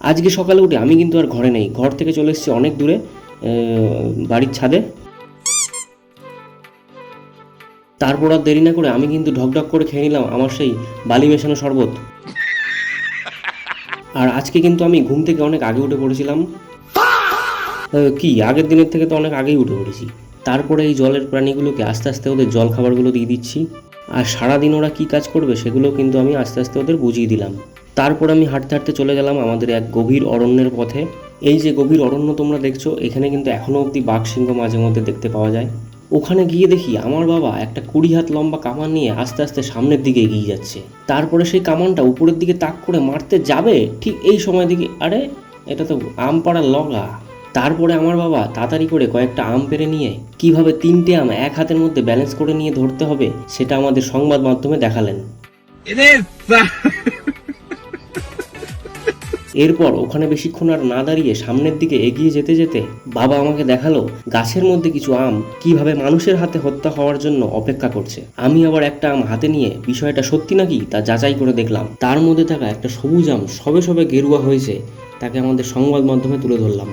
আজকে সকালে উঠে আমি কিন্তু আর ঘরে নেই, ঘর থেকে চলে এসেছি অনেক দূরে, বাড়ির ছাদে। তারপর আর দেরি না করে আমি কিন্তু ঢকঢক করে খেয়ে নিলাম আমার সেই বালি মেশানো শরবত। আর আজকে কিন্তু আমি ঘুম থেকে অনেক আগে উঠে পড়েছিলাম। কি আগের দিনের থেকে তো অনেক আগেই উঠে পড়েছি। তারপরে এই জলের প্রাণীগুলোকে আস্তে আস্তে ওদের জল খাবারগুলো দিয়ে দিচ্ছি। আর সারাদিন ওরা কী কাজ করবে সেগুলো কিন্তু আমি আস্তে আস্তে ওদের বুঝিয়ে দিলাম। তারপর আমি হাঁটতে হাঁটতে চলে গেলাম আমাদের এক গভীর অরণ্যের পথে। এই যে গভীর অরণ্য তোমরা দেখছো, এখানে কিন্তু এখনও অবধি বাঘ সিংহ মাঝে মধ্যে দেখতে পাওয়া যায়। ওখানে গিয়ে দেখি আমার বাবা একটা 20 হাত লম্বা কামান নিয়ে আস্তে আস্তে সামনের দিকে এগিয়ে যাচ্ছে। তারপরে সেই কামানটা উপরের দিকে তাক করে মারতে যাবে, ঠিক এই সময় দিকে আরে এটা তো আম পাড়ার লগা। তারপরে আমার বাবা তাড়াতাড়ি করে কয়েকটা আম পেড়ে নিয়ে কিভাবে 3টে আম এক হাতের মধ্যে ব্যালেন্স করে নিয়ে ধরতে হবে সেটা আমাদের সংবাদ মাধ্যমে দেখালেন। এরপর ওখানে বেশিক্ষণ আর না দাঁড়িয়ে সামনের দিকে এগিয়ে যেতে যেতে বাবা আমাকে দেখালো গাছের মধ্যে কিছু আম কিভাবে মানুষের হাতে হত্যা হওয়ার জন্য অপেক্ষা করছে। আমি আবার একটা আম হাতে নিয়ে বিষয়টা সত্যি নাকি তা যাচাই করে দেখলাম। তার মধ্যে থাকা একটা সবুজ আম সবে সবে গেরুয়া হয়েছে, তাকে আমাদের সংবাদ মাধ্যমে তুলে ধরলাম।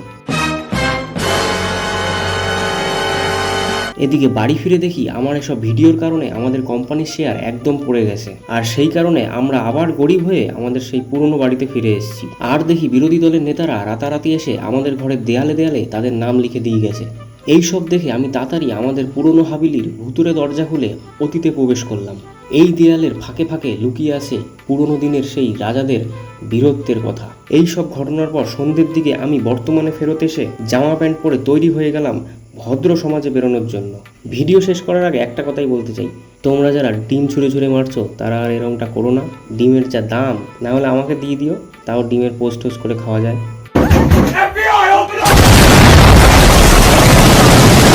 এদিকে বাড়ি ফিরে দেখি আমার এসব ভিডিওর কারণে আমাদের কোম্পানির শেয়ার একদম পড়ে গেছে, আর সেই কারণে আমরা আবার গরিব হয়ে আমাদের সেই পুরনো বাড়িতে ফিরে এসেছি। আর দেখি বিরোধী দলের নেতারা রাতারাতি এসে আমাদের ঘরের দেয়ালে দেয়ালে তাদের নাম লিখে দিয়ে গেছে। এই সব দেখে আমি তাড়াতাড়ি আমাদের পুরনো হাবিলির ভুতুরে দরজা খুলে অতীতে প্রবেশ করলাম। এই দেয়ালের ফাঁকে ফাঁকে লুকিয়ে আছে পুরনো দিনের সেই রাজাদের বীরত্বের কথা। এই সব ঘটনার পর সন্ধ্যের দিকে আমি বর্তমানে ফেরত এসে জামা প্যান্ট পরে তৈরি হয়ে গেলাম ভদ্র সমাজে বেরোনোর জন্য। ভিডিও শেষ করার আগে একটা কথাই বলতে চাই, তোমরা যারা ডিম ছুঁড়ে ছুঁড়ে মারছো তারা আর এরকমটা করো না। ডিমের যা দাম, না হলে আমাকে দিয়ে দিও, তাও ডিমের পোস্ট টোস্ট করে খাওয়া যায়।